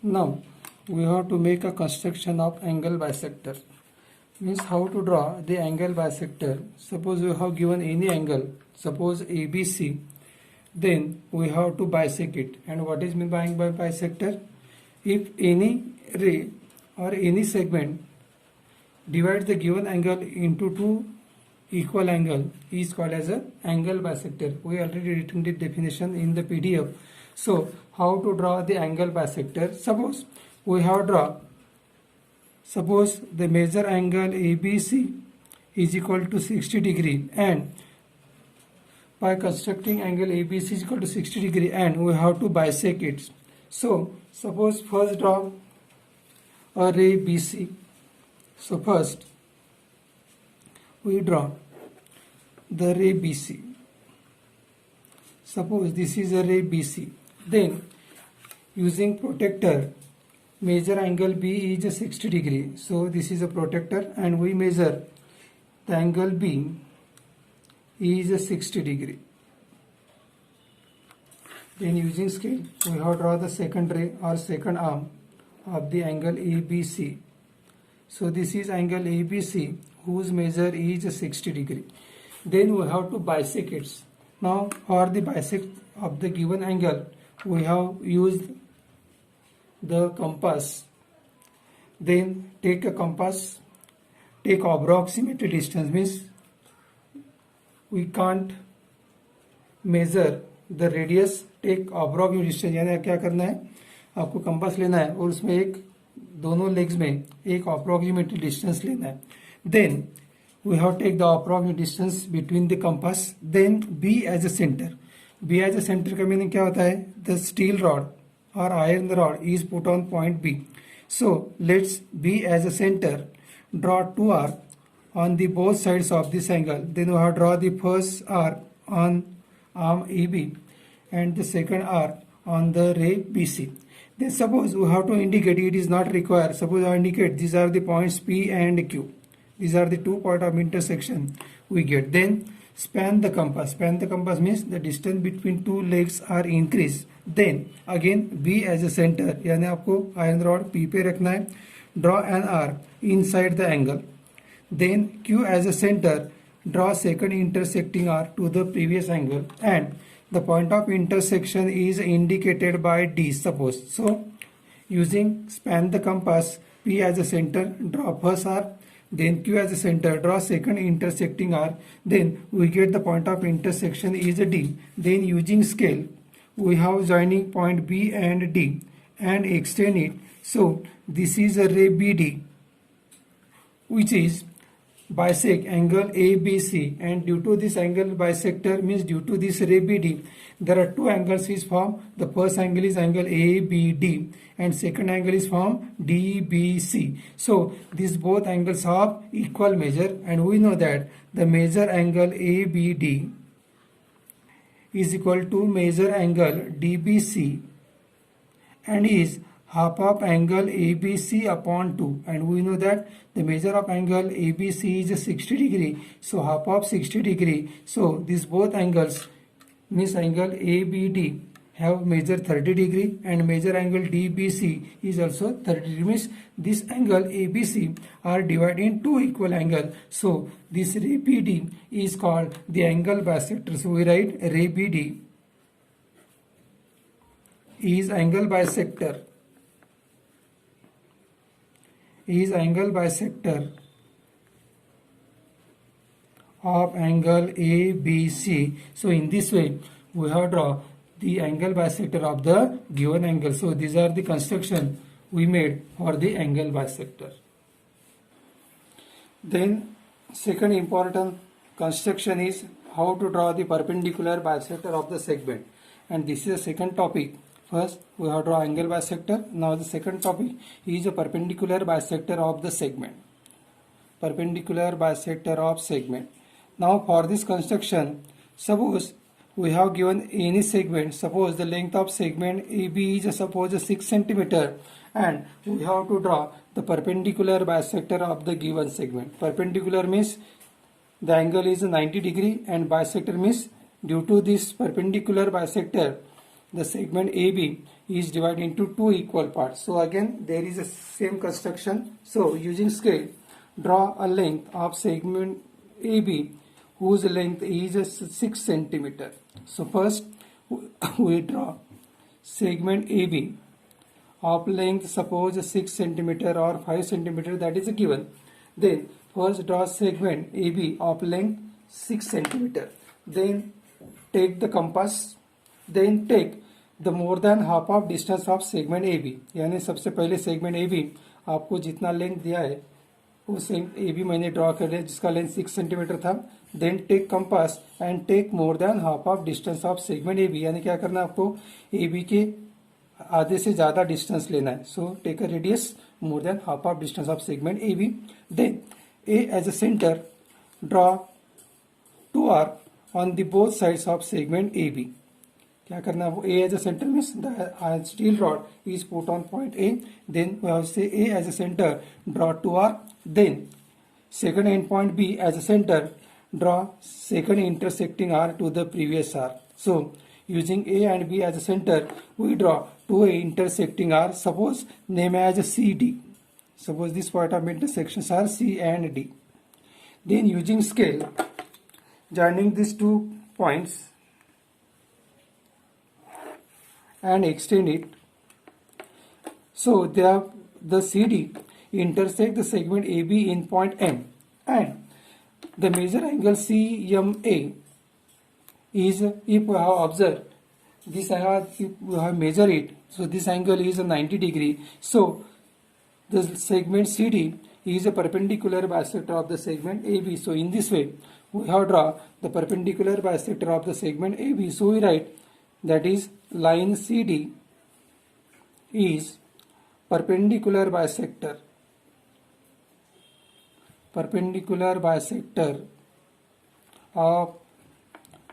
Now we have to make a construction of angle bisector. Means how to draw the angle bisector. Suppose we have given any angle, suppose ABC, then we have to bisect it. And what is meant by bisector? If any ray or any segment divides the given angle into two equal angle is called as a angle bisector. We already written the definition in the PDF. So how to draw the angle bisector? Suppose we have draw, suppose the major angle ABC is equal to 60 degree, and by constructing angle ABC is equal to 60 degree and we have to bisect it. So suppose first draw a ray BC. So first we draw the ray BC. Suppose this is a ray BC. Then using protector, major angle B is a 60 degree. So this is a protector and we measure the angle B is a 60 degree. Then using scale, we have draw the second ray or second arm of the angle ABC. So this is angle ABC whose measure is 60 degree. Then we have to bisect it. Now for the bisect of the given angle, we have used the compass. Then take a compass, take approximate distance, means we can't measure the radius, take approximate distance. यानी क्या करना है, आपको compass लेना है और उसमें एक दोनों लेग्स में एक approximate distance लेना है. Then we have to take the approximate distance between the compass. Then B as a center. B as a center का मीनिंग क्या होता है? The steel rod or iron rod is put on point B. So let's B as a center. Draw two arcs on the both sides of this angle. Then we have draw the first arc on arm AB and the second arc on the ray BC. Then suppose we have to indicate, it is not required. Suppose I indicate these are the points P and Q. These are the 2 points of intersection we get. Then span the compass. Span the compass means the distance between two legs are increased. Then again B as a center, यानी आपको iron rod P पे रखना है. Draw an arc inside the angle. Then Q as a center, draw second intersecting arc to the previous angle and the point of intersection is indicated by D, suppose. So using span the compass, P as a center, draw first arc, then Q as a center, draw second intersecting arc, then we get the point of intersection is a D. Then using scale, we have joining point B and D and extend it. So this is a ray BD, which is bisect angle ABC, and due to this angle bisector, means due to this ray BD, there are two angles is formed. The first angle is angle ABD and second angle is formed DBC. So these both angles have equal measure, and we know that the measure angle ABD is equal to measure angle DBC and is half of angle ABC upon 2, and we know that the measure of angle ABC is 60 degree, so half of 60 degree. So these both angles means angle ABD have measure 30 degree and measure angle DBC is also 30 degree, means this angle ABC are divided in two equal angle. So this ray BD is called the angle bisector. So we write ray BD is angle bisector. Is angle bisector of angle ABC. So in this way we have draw the angle bisector of the given angle. So these are the construction we made for the angle bisector. Then second important construction is how to draw the perpendicular bisector of the segment, and this is the second topic. First we have draw angle bisector. Now the second topic is a perpendicular bisector of the segment. Perpendicular bisector of segment. Now for this construction, suppose we have given any segment. Suppose the length of segment AB is suppose 6 cm, and we have to draw the perpendicular bisector of the given segment. Perpendicular means the angle is 90 degree and bisector means due to this perpendicular bisector the segment AB is divided into two equal parts. So again there is a same construction. So using scale, draw a length of segment AB whose length is 6 centimeter. So first we draw segment AB of length, suppose 6 centimeter or 5 centimeter, that is given. Then first draw segment AB of length 6 centimeter. Then take the compass. Then take the more than half of distance of segment AB. यानी सबसे पहले segment AB आपको जितना length दिया है वो AB मैंने draw कर लिया जिसका लेंथ 6 सेंटीमीटर था. Then take compass and take more than half of distance of segment AB. यानी क्या करना है आपको AB के आधे से ज्यादा डिस्टेंस लेना है. So take a radius more than half of distance of segment AB. Then A as a centre, draw 2 arc on the both sides of segment AB. क्या करना है वो A as a center means the steel rod is put on point A. Then we have to say A as a center, draw 2 arc. Then second end point B as a center, draw second intersecting arc to the previous arc. So using A and B as a center, we draw two intersecting arcs. Suppose name as CD. Suppose this point of intersections are C and D. Then using scale, joining these 2 points and extend it. So the CD intersect the segment AB in point M, and the major angle CMA is, if we have observed this, if we have measured it, so this angle is 90 degree. So the segment CD is a perpendicular bisector of the segment AB. So in this way we have draw the perpendicular bisector of the segment AB. So we write that is line CD is perpendicular bisector of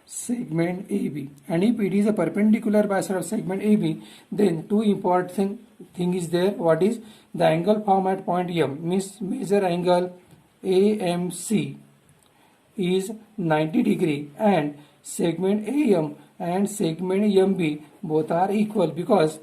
segment AB. And if it is a perpendicular bisector of segment AB, then two important thing is there. What is the angle formed at point M? Means measure angle AMC is 90 degree, and segment AM and segment MB both are equal because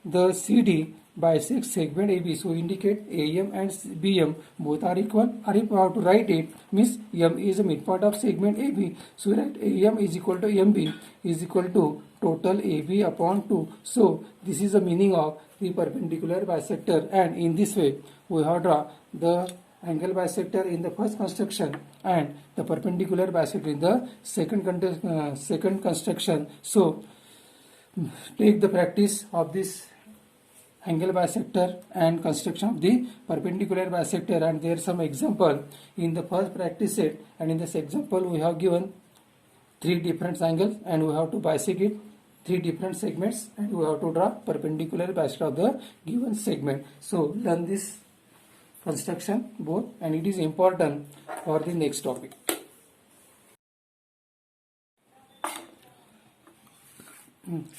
the CD bisects segment AB. So indicate AM and BM both are equal. Or if you have to write it, means M is the midpoint of segment AB. So we write AM is equal to MB is equal to total AB upon 2. So this is the meaning of the perpendicular bisector, and in this way we have draw the angle bisector in the first construction and the perpendicular bisector in the second construction. So take the practice of this angle bisector and construction of the perpendicular bisector, and there are some example in the first practice set. And in this example we have given 3 different angles and we have to bisect it 3 different segments, and we have to draw perpendicular bisector of the given segment. So learn this construction both, and it is important for the next topic.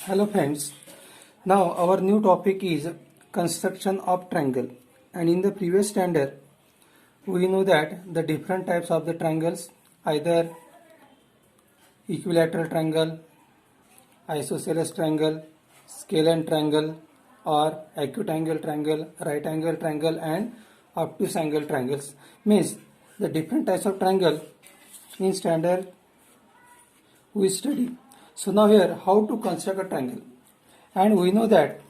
Hello friends, now our new topic is construction of triangle. And in the previous standard we know that the different types of the triangles, either equilateral triangle, isosceles triangle, scalene triangle, or acute angle triangle, right angle triangle, and obtuse angle triangles. Means the different types of triangle in standard we study. So now here how to construct a triangle, and we know that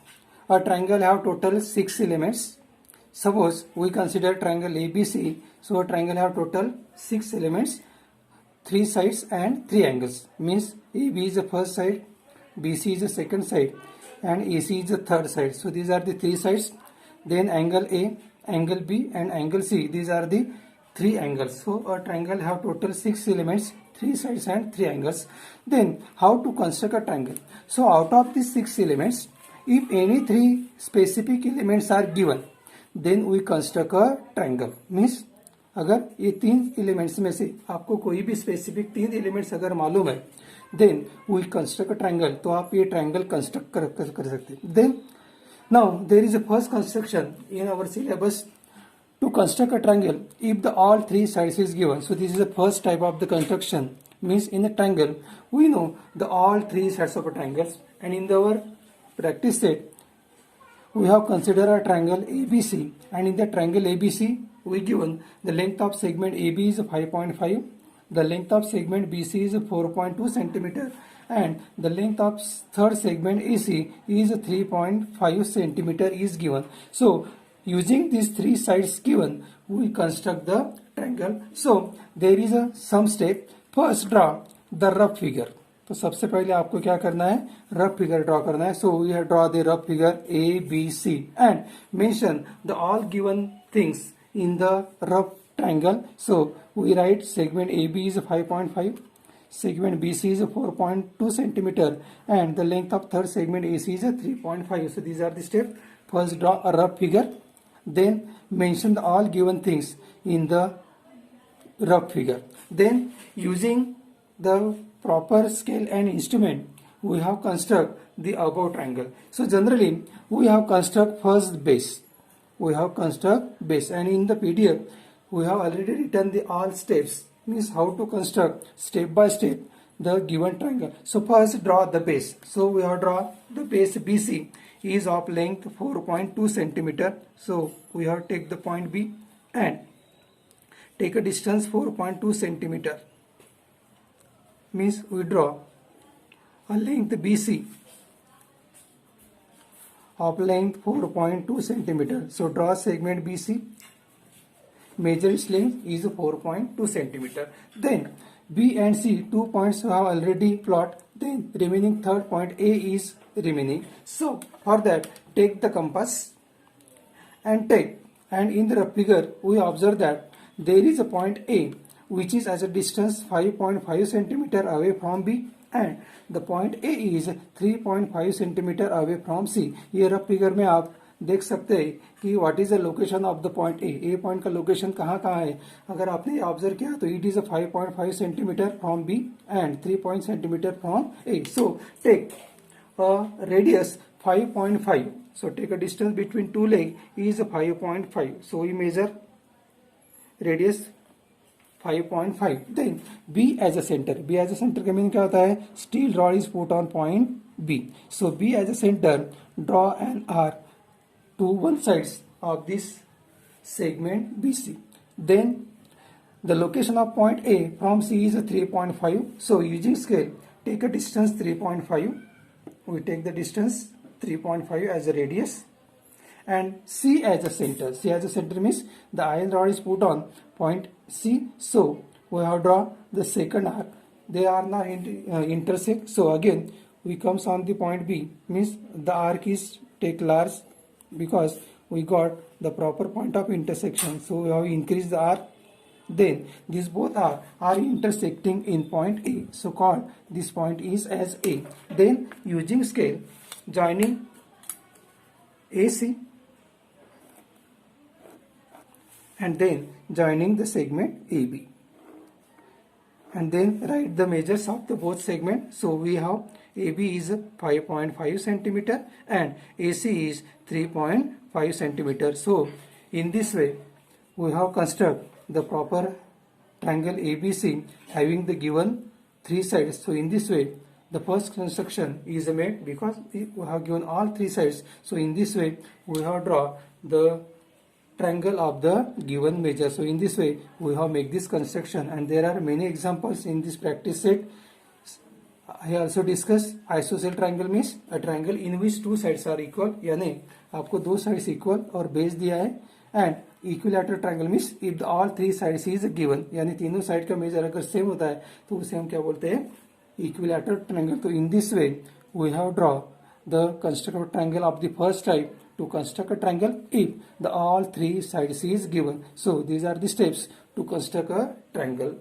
a triangle have total 6 elements. Suppose we consider triangle ABC. So a triangle have total 6 elements, 3 sides and 3 angles. Means AB is the first side, BC is the second side, and AC is the third side. So these are the 3 sides. Then angle A, angle B, and angle C, these are the 3 angles. So a triangle have total 6 elements, 3 sides and 3 angles. Then how to construct a triangle? So out of these 6 elements, if any 3 specific elements are given, then we construct a triangle. Means अगर ये 3 elements में से आपको कोई भी specific 3 elements अगर मालूम है, then we construct a triangle, तो आप ये ट्रायंगल कंस्ट्रक्ट कर सकते हैं. Then now there is a first construction in our syllabus to construct a triangle if the all 3 sides is given. So this is the first type of the construction. means in a triangle we know the all three sides of a triangle, and in our practice set we have considered a triangle ABC, and in the triangle ABC we given the length of segment AB is 5.5, the length of segment BC is 4.2 centimeter, and the length of third segment AC is 3.5 centimeter is given. So using these three sides given, we construct the triangle. So there is a some step. First draw the rough figure. तो सबसे पहले आपको क्या करना है, rough figure ड्रॉ करना है. So we have draw the rough figure A B C and mention the all given things in the rough triangle. So we write segment AB is 5.5, segment BC is 4.2 centimeter, and the length of third segment AC is 3.5. So these are the steps. First draw a rough figure, then mention the all given things in the rough figure. Then using the proper scale and instrument, we have construct the above triangle. So generally we have construct first base. We have construct base, and in the PDF we have already written the all steps, means how to construct step by step the given triangle. So first draw the base. So we have draw the base BC is of length 4.2 centimeter. So we have take the point B and take a distance 4.2 centimeter. Means we draw a length BC of length 4.2 centimeter. So draw segment BC. Measure its length is 4.2 centimeter. Then B and C 2 points have already plot. Then remaining third point A is remaining. So for that take the compass and in the figure we observe that there is a point A which is as a distance 5.5 centimeter away from B, and the point A is 3.5 centimeter away from C. ये rough figure में आप देख सकते हैं कि what is the location of the point A point का location कहाँ है. अगर आपने ये ऑब्जर्व किया तो it is 5.5 centimetre from B and 3 centimetre from A. So take radius 5.5. So take a distance between two leg is 5.5. So we measure radius 5.5. Then B as a center. B as a center का meaning क्या होता है, steel rod is put on point B. So B as a center, draw an arc to one sides of this segment BC. Then the location of point A from C is 3.5. So using scale, take a distance 3.5. We take the distance 3.5 as a radius, and C as a center. C as a center means the iron rod is put on point C. So we have draw the second arc. They are now intersect. So again we comes on the point B, means the arc is take large because we got the proper point of intersection. So we have increased the arc. Then these both are intersecting in point A. So call this point is as A. Then using scale, joining AC and then joining the segment AB, and then write the measures of the both segment. So we have AB is 5.5 centimeter and AC is 3.5 centimeter. So in this way we have construct the proper triangle ABC having the given three sides. So in this way the first construction is made because we have given all three sides. So in this way we have draw the triangle of the given measure. So in this way we have make this construction, and there are many examples in this practice set. I also discuss isosceles triangle means a triangle in which two sides are equal, यानी आपको दो sides equal और base दिया है. And equilateral triangle means if all three sides is given, यानी तीनों side का major अगर सेम होता है तो उसे हम क्या बोलते हैं, equilateral triangle. So in this way we have draw the construct triangle of the first type to construct a triangle if the all three sides is given. So these are the steps to construct a triangle.